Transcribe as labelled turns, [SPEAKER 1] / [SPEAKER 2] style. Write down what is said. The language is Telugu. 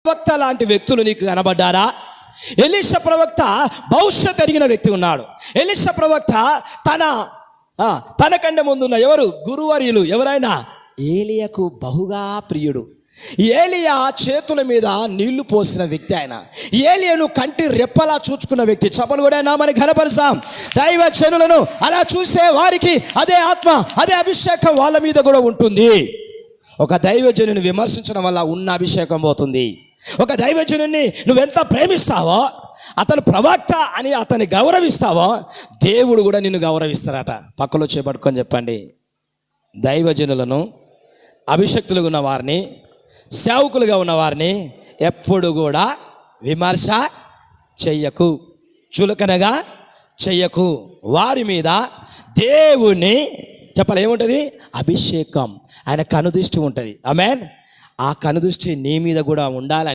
[SPEAKER 1] ప్రవక్త లాంటి వ్యక్తులు నీకు కనబడ్డారా? ఎలీషా ప్రవక్త భవిష్యత్తు ఎరిగిన వ్యక్తి ఉన్నాడు. ఎలీషా ప్రవక్త తనకంటే ముందున్న ఎవరు గురువర్యులు ఎవరైనా ఏలియాకు బహుగా ప్రియుడు. ఏలియా చేతుల మీద నీళ్లు పోసిన వ్యక్తి. ఆయన ఏలియాను కంటి రెప్పలా చూచుకున్న వ్యక్తి. చపలు కూడా నామని ఘనపరుస్తాం. దైవజనులను అలా చూసే వారికి అదే ఆత్మ, అదే అభిషేకం వాళ్ళ మీద కూడా ఉంటుంది. ఒక దైవజనుని విమర్శించడం వల్ల ఉన్న అభిషేకం పోతుంది. ఒక దైవజనుని నువ్వెంత ప్రేమిస్తావో, అతను ప్రవక్త అని అతన్ని గౌరవిస్తావో, దేవుడు కూడా నిన్ను గౌరవిస్తారట. పక్కలో చేపట్టుకొని చెప్పండి, దైవజనులను, అభిషక్తులుగా ఉన్న వారిని, సేవకులుగా ఉన్నవారిని ఎప్పుడు కూడా విమర్శ చెయ్యకు, చులకనగా చెయ్యకు. వారి మీద దేవుని చెప్పాలి ఏముంటుంది? అభిషేకం. ఆయన కనుదృష్టి ఉంటుంది. ఆమేన్. ఆ కనుదృష్టి నీ మీద కూడా ఉండాలని